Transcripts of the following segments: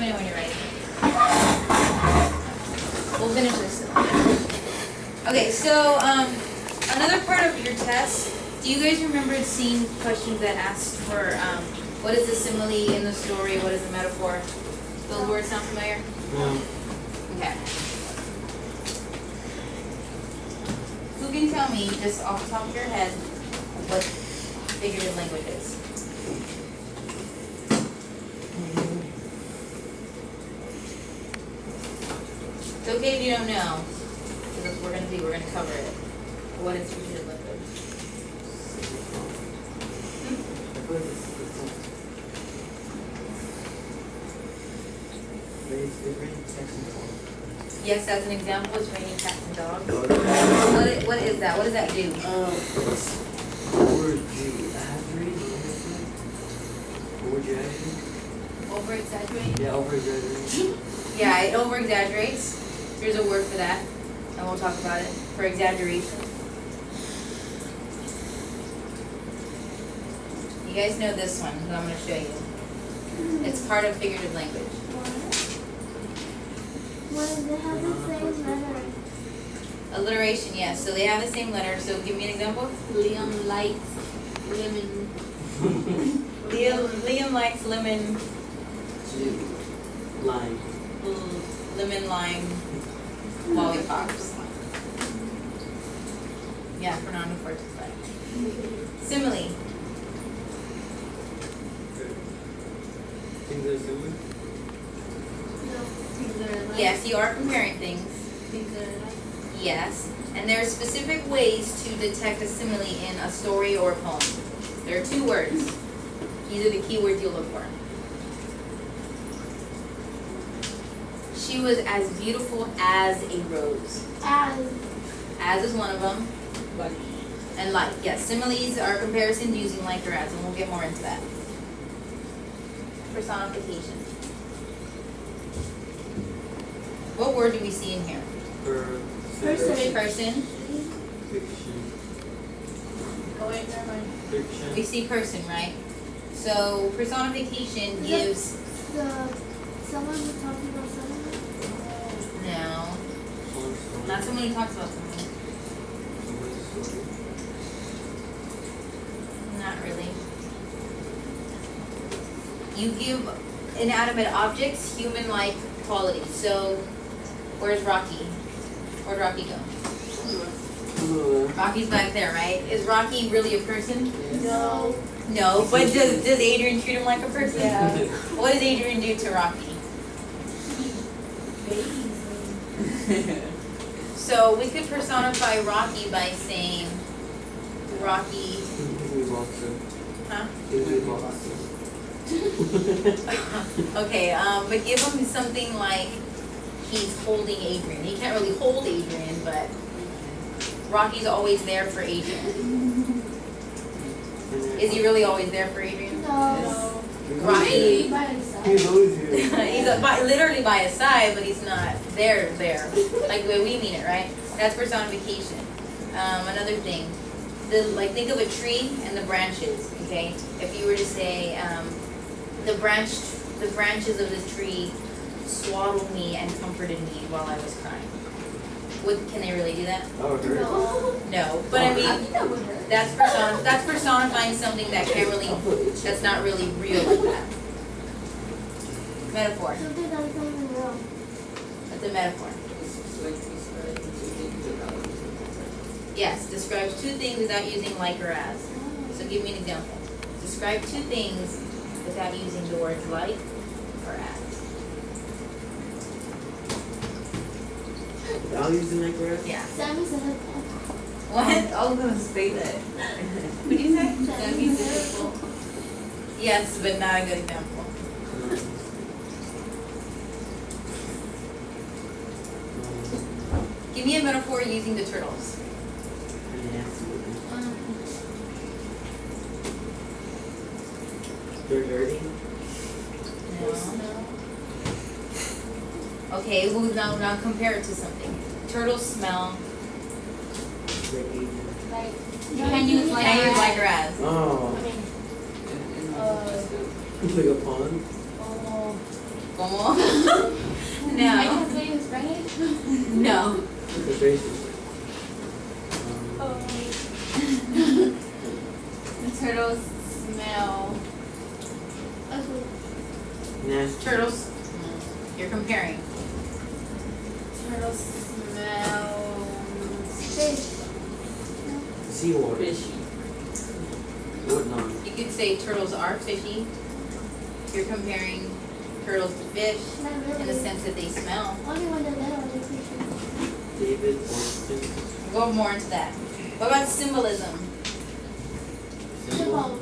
me know when you're ready. We'll finish this. Okay, so another part of your test, do you guys remember seeing questions that asked for what is the simile in the story, what is the metaphor? Those words sound familiar? No. Okay. Who can tell me, just off the top of your head, what figurative language is? It's okay if you don't know, because that's what we're going to cover it. What is figurative language? Yes, as an example, it's raining cats and dogs. What is that? What does that do? Over-exaggerate? Yeah, over-exaggerate. Yeah, it over-exaggerates. There's a word for that, and we'll talk about it. For exaggeration. You guys know this one, that I'm going to show you. It's part of figurative language. What does it have the same letter? Alliteration, yes. So they have the same letter. So give me an example. Liam likes lemon. Liam likes lemon. Lime. Lemon lime lollipops. Yeah, for non-enforced like. Simile. Things are similar? No, things that are like. Yes, you are comparing things. Things that are like. Yes, and there are specific ways to detect a simile in a story or a poem. There are 2 words. These are the key words you'll look for. She was as beautiful as a rose. As is one of them. Like. And like, yes. Similes are comparisons using like or as, and we'll get more into that. Personification. What word do we see in here? Person. Person. Fiction. Oh wait, never mind. Fiction. We see person, right? So personification gives. Someone who's talking about someone? No, not someone who talks about someone. Not really. You give inanimate objects human-like qualities. So, where's Rocky? Where'd Rocky go? Rocky's back there, right? Is Rocky really a person? No. No, but does Adrian treat him like a person? Yeah. What does Adrian do to Rocky? So we could personify Rocky by saying Rocky. Huh? Okay, but give him something like he's holding Adrian. He can't really hold Adrian, but Rocky's always there for Adrian. Is he really always there for Adrian? No. Rocky. By his side. He's always here. He's literally by his side, but he's not there, like the way we mean it, right? That's personification. Another thing, think of a tree and the branches. Okay, if you were to say the branches of the tree swaddled me and comforted me while I was crying. Can they really do that? That would hurt. No, but I mean, That would hurt. that's personifying something that can't really, that's not really real like that. Metaphor. Something that's not even real. That's a metaphor. Yes, describes 2 things without using like or as. So give me an example. Describe 2 things without using the words like or as. I'll use the like or as? Yeah. Sammy said it. What? I was gonna say that. What do you say? Sammy said it. Yes, but not a good example. Give me a metaphor using the turtles. They're dirty. No. Okay, well now compare it to something. Turtles smell. Like, You can use like or as. Oh. I mean, Like a pond? oh, Go ¿Cómo? I No. can say it's right. No. The faces. Oh. The turtles smell. Okay. Nasty. Turtles. You're comparing. Turtles smell. Fish. Seawater. Fishy. Whatnot. You could say turtles are fishy. You're comparing turtles to fish Not really. in the sense that they smell. Only when they're little, they're fishy. David Orson. We'll go more into that. What about symbolism? Symbol.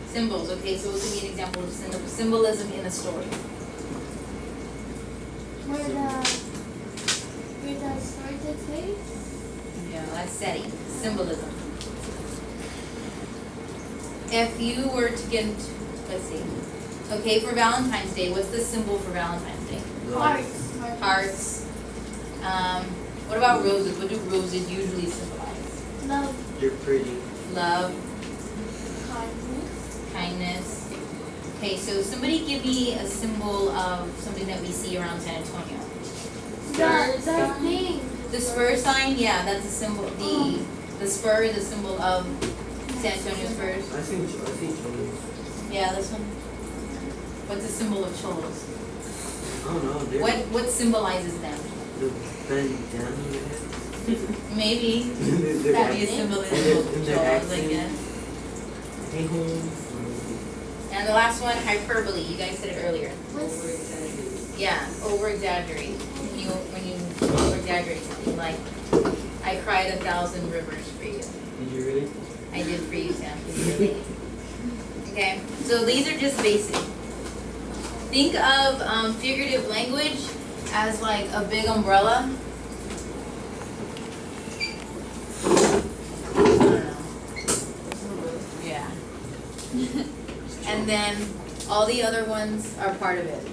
Symbols, okay, so we'll give you an example of symbolism in a story. Where the story takes place. Yeah, that's setting. Symbolism. If you were to get, let's see. Okay, for Valentine's Day, what's the symbol for Valentine's Day? Hearts. Hearts. What about roses? What do roses usually symbolize? Love. You're pretty. Love, Kindness. kindness. Okay, so somebody give me a symbol of something that we see around San Antonio. The thing. The spur sign, yeah, that's a symbol. The spur is a symbol of San Antonio Spurs. I think Cholos. Yeah, this one. What's the symbol of Cholos? I don't know. They're What symbolizes them? the bandana they have. Maybe They're that'd be a like- symbolism and of their Cholos, I accent. guess. Hey home. And the last one, hyperbole. You guys said it earlier. What's Yeah, over exaggerate. When you over exaggerate something, like I cried 1,000 rivers for you. Did you really? I did for you, Sam. Okay, so these are just basic. Think of figurative language as like a big umbrella. I don't know. Yeah. And then all the other ones are part of it.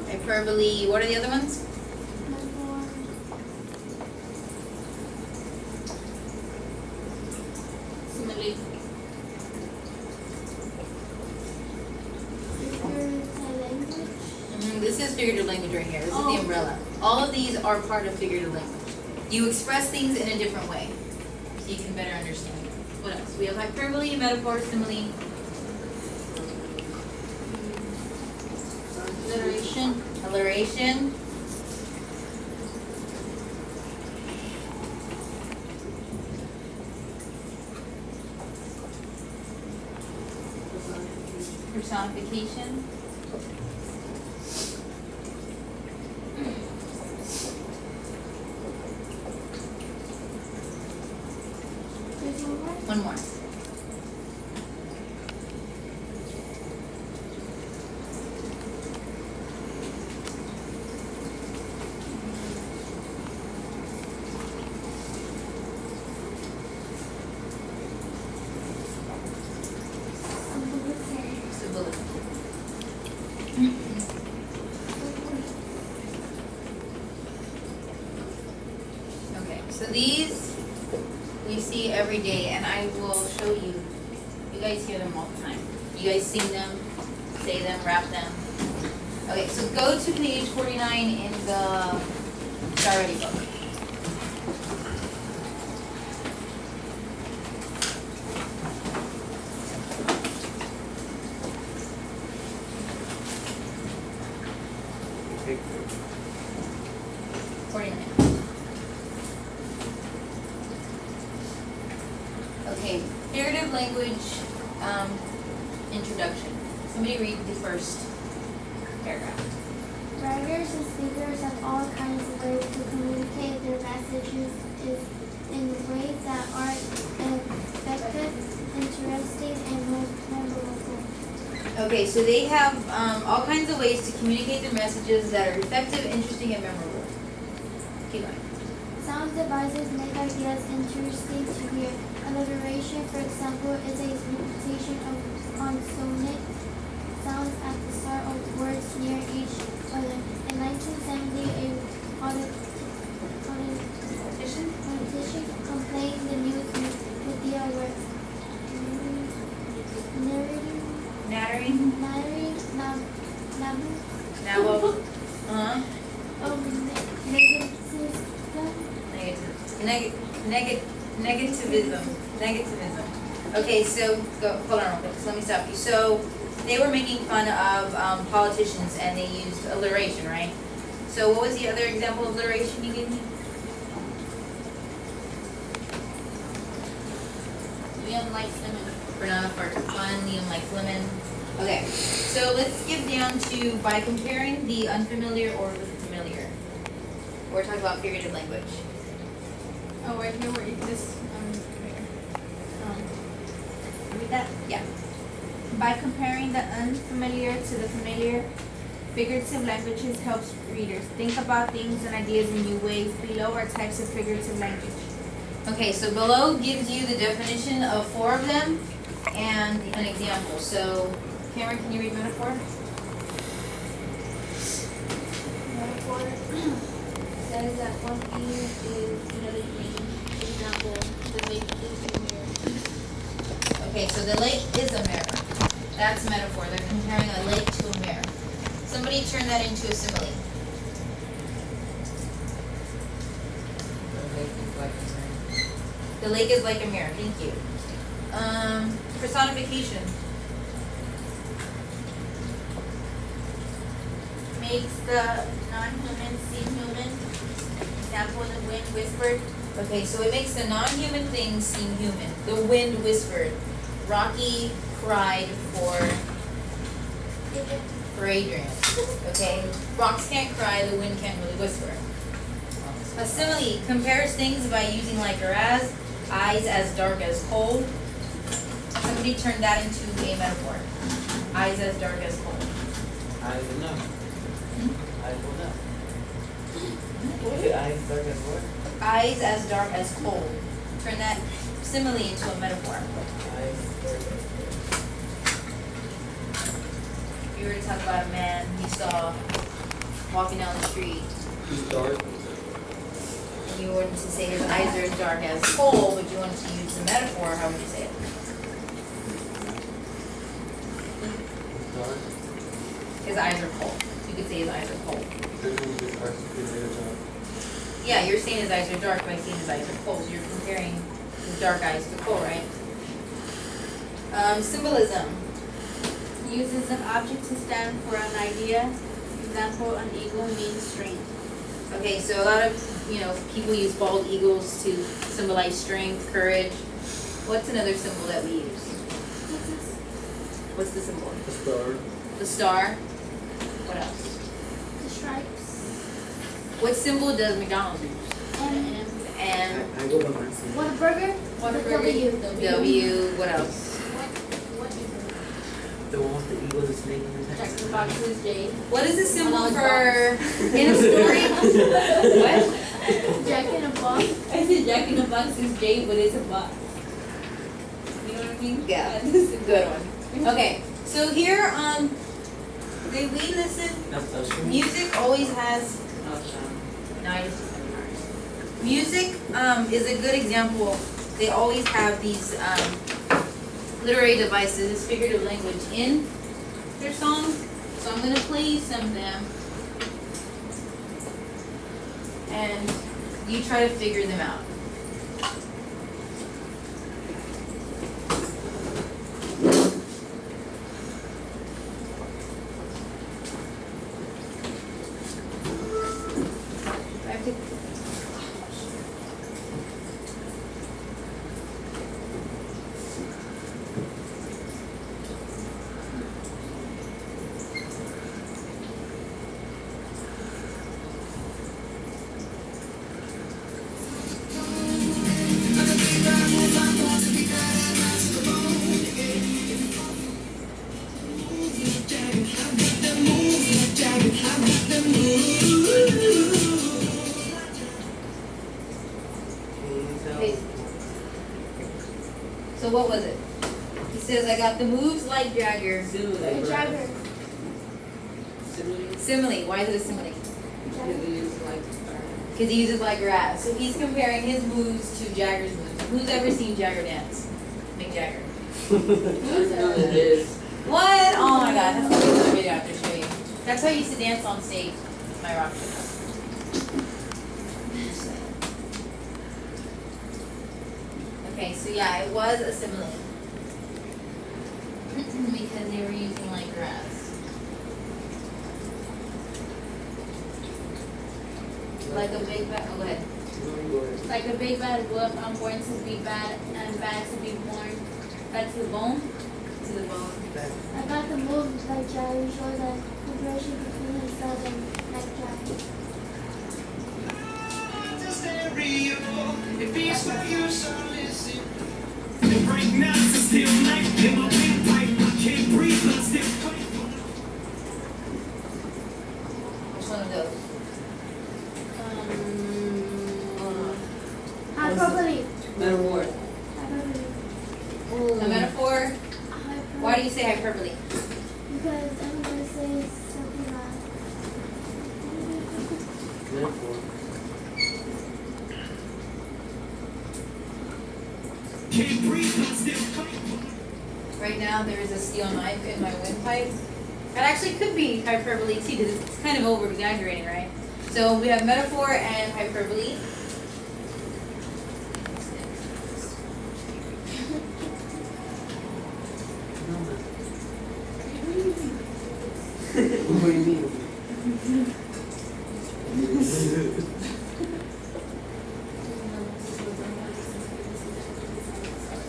Hyperbole, what are the other ones? Simile. This is figurative language right here. This is the umbrella. All of these are part of figurative language. You express things in a different way, so you can better understand them. What else? We have hyperbole, metaphor, simile, Alliteration. alliteration, personification, one more. Symbolism. Okay, so these we see every day, and I will show you. You guys hear them all the time. You guys sing them, say them, rap them. Okay, so go to page 49 in the Star Ready book. Picture. 49. Okay, figurative language introduction. Somebody read the first paragraph. Writers and speakers have all kinds of ways to communicate their messages in ways that are effective, interesting, and memorable. Okay, so they have all kinds of ways to communicate their messages that are effective, interesting, and memorable. Keep going. Sound devices make ideas interesting to hear. Alliteration, for example, is a repetition of consonant sounds at the start of words near each other. In 1970, a politician complained the news media were Now, negativism. Okay, so hold on real quick. So let me stop you. So they were making fun of politicians, and they used alliteration, right? So what was the other example of alliteration you gave me? Liam likes lemon. Banana for fun. Liam likes lemon. Okay, so let's skip down to by comparing the unfamiliar or the familiar. We're talking about figurative language. Oh, right here where you just read that. Yeah. By comparing the unfamiliar to the familiar, figurative languages helps readers think about things and ideas in new ways. Below are types of figurative language. Okay, so below gives you the definition of 4 of them and an example. So, Cameron, can you read metaphor? Metaphor says that one thing is another thing. Example, the lake is a mirror. Okay, so the lake is a mirror. That's metaphor. They're comparing a lake to a mirror. Somebody turn that into a simile. The lake is like a mirror. Thank you. Personification. Makes the non-human seem human. Example, the wind whispered. Okay, so it makes the non-human things seem human. The wind whispered. Rocky cried for Adrian. Okay? Rocks can't cry, the wind can't really whisper. A simile compares things by using like or as, eyes as dark as coal. Somebody turn that into a metaphor. Eyes as dark as coal. I will know. I will know. Wait, eyes dark as what? Eyes as dark as coal. Turn that simile into a metaphor. Eyes dark as If you were to talk about a man you saw walking down the street, He's dark. and you wanted to say his eyes are as dark as coal, but you wanted to use the metaphor, how would you say it? He's dark. His eyes are cold. You could say his eyes are cold. Then his articulate dark. Yeah, you're saying his eyes are dark by saying his eyes are cold. So you're comparing his dark eyes to coal, right? Symbolism. Uses an object to stand for an idea. Example, an eagle means strength. Okay, so a lot of people use bald eagles to symbolize strength, courage. What's another symbol that we use? What's the symbol? The star. The star. What else? The stripes. What symbol does McDonald's use? And I go by myself. Whataburger. Whataburger. W. What else? What is it? The one with the eagle and the snake in his Jack in the head. Box is J. What is the symbol Another for in a story? What? Jack in a box. I said Jack in the Box is J, but it's a box. You know what I mean? Yeah, this is a good one. Okay, so here did we listen? That's Usher. Music always has. No, I just. Music is a good example. They always have these literary devices, figurative language in their songs. So I'm gonna play you some of them, and you try to figure them out. I have to. Okay. So what was it? He says, I got the moves like Jagger. The Jagger. Simile. Why is it a simile? Because he uses like grass. So he's comparing his moves to Jagger's moves. Who's ever seen Jagger dance? Mick Jagger. What? Oh my god, that's another video I have to show you. That's how I used to dance on stage, my rock band. Okay, so yeah, it was a simile. Because they were using like grass. Like a big bad, oh, go ahead. Like a big bad wolf, I'm born to be bad and bad to be born. Bad to the bone. To the bone. I got the move by Jerry shows a comparison between himself and Mac Jerry. It beats for you, so listen. It break nuts and still night in my windpipe. I can't breathe, but I still fight. Which one of those? Hyperbole. Metaphor. Hyperbole. A metaphor? Hyperbole. Why do you say hyperbole? Because I'm gonna say something that. Metaphor. Can't breathe, but I still fight. Right now, there is a steel knife in my windpipe. That actually could be hyperbole too, because it's kind of over exaggerating, right? So we have metaphor and hyperbole. What do you mean?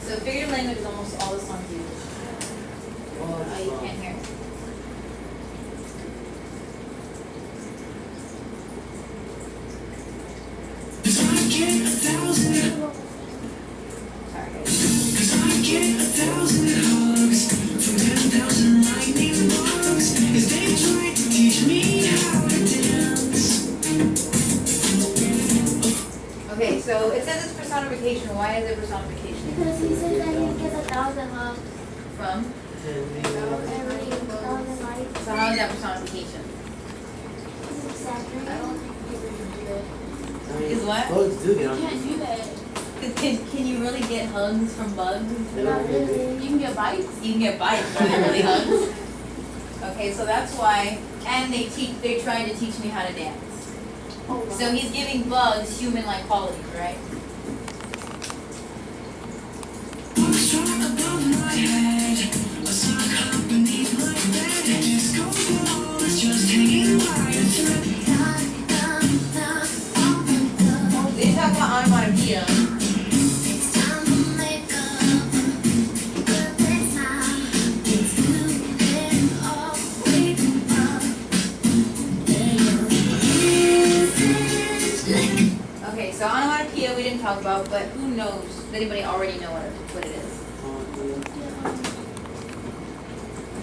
So figurative language is almost all the songs use. Oh, Oh, you can't hear. Cause I get 1,000. Sorry, guys. Cause I get 1,000 hugs from 10,000 lightning bugs. As they try to teach me how to dance. Okay, so it says it's personification. Why is it personification? Because he said that he gets 1,000 hugs From? every 1,000 likes. So how is that personification? He's exaggerating. I don't think people can do that. Is what? Bugs do get on. You can't do that. Can you really get hugs from bugs? Not really. You can get bites. You can get bites, but not really hugs. Okay, so that's why. And they're trying to teach me how to dance. Oh, wow. So he's giving bugs human-like qualities, right? Bugs fly above my head. A sock hop beneath my bed. Disco ball is just hanging by a thread. They talk about onomatopoeia. Okay, so onomatopoeia we didn't talk about, but who knows? Does anybody already know what it is?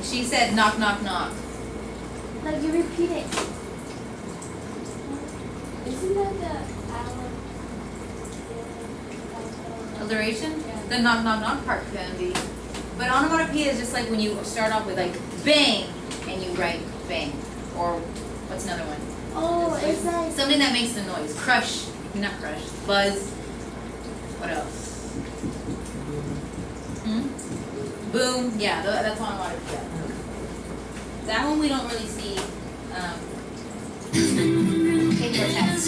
She said knock, knock, knock. Like you repeat it. Isn't that the hour? Alliteration? The knock, knock, knock part can be. But onomatopoeia is just like when you start off with like bang and you write bang. Or what's another one? Oh, it's like Something that makes the noise. Crush. Not crush. Buzz. What else? Boom. Yeah, that's onomatopoeia. That one we don't really see. Take your test.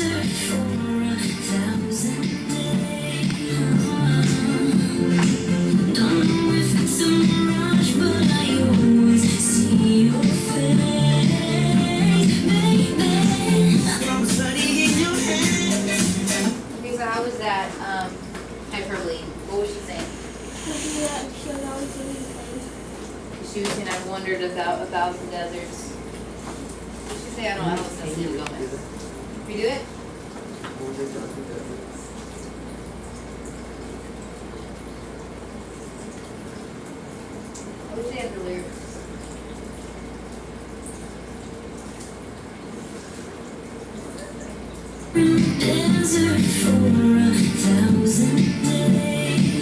From studying your hands. Okay, so how was that hyperbole? What was she saying? she was always doing things. She was saying, I've wandered a thousand deserts. What did she say? I don't know. Selena Gomez. Redo it? I wish they had the lyrics. Desert for 1,000 days.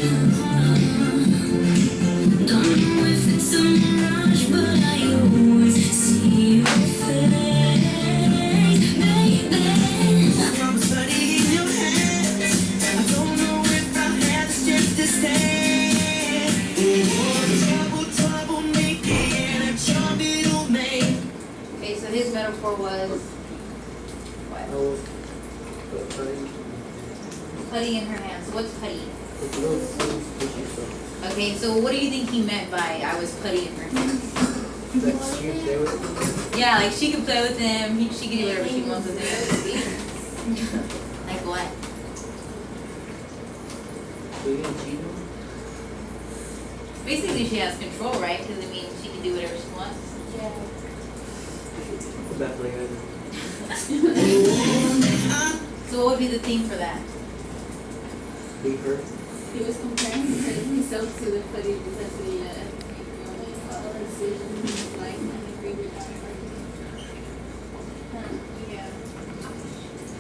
Don't know if it's a mirage, but I always see your face, baby. From studying your hands. I don't know if I had the strength to stand. Trouble, trouble making a charm it'll make. Okay, so his was what? Oh, putty. Putty in her hand. So what's putty? It's a little squishy stuff. Okay, so what do you think he meant by I was putty in her hand? That she can play with. Yeah, like she could play with him. She could do whatever she wants with him. Like what? So you gonna cheat him? Basically, she has control, right? Because I mean, she can do whatever she wants. Yeah. Definitely good. So what would be the theme for that? Be her. He was comparing himself to the putty because he only follow decisions like and agree with yeah.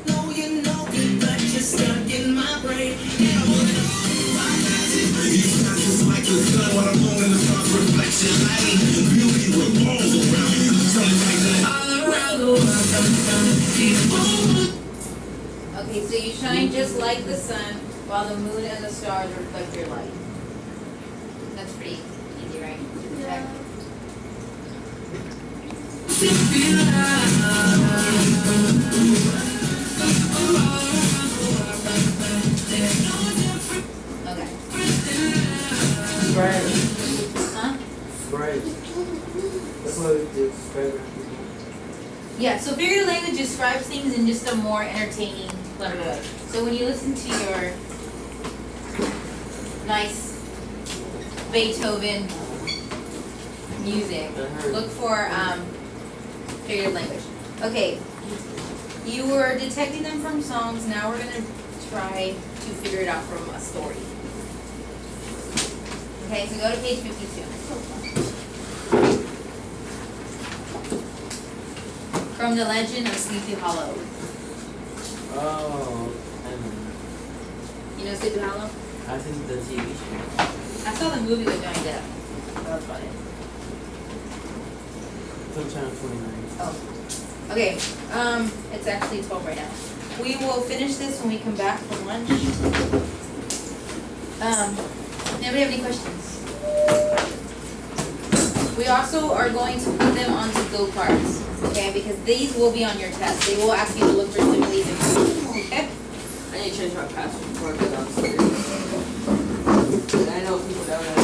No, you know it, but you're stuck in my brain. Yeah, I wanna know why does it bring you back just like the sun when I'm blown in the dark reflection light. Beauty revolves around you, turn like that. All around the world, Okay, so you shine just like the sun, while the moon and the stars reflect your light. That's pretty easy, right? Yeah. Okay. Sprite. Huh? Sprite. That's what we describe it. Yeah, so figurative language describes things in just a more entertaining, clever way. So when you listen to your nice Beethoven music, look for figurative language. Okay, you were detecting them from songs, now we're gonna try to figure it out from a story. Okay, so go to page 52. From the Legend of Sleepy Hollow. Oh, I know. You know Sleepy Hollow? I think the TV show. I saw the movie with Johnny Depp. That was funny. Sometime 29. Oh. Okay, it's actually 12 right now. We will finish this when we come back from lunch. Anybody have any questions? We also are going to put them onto go-karts, okay? Because these will be on your test. They will ask you to look for similes and okay? I need to change my password before I get downstairs. I know people down there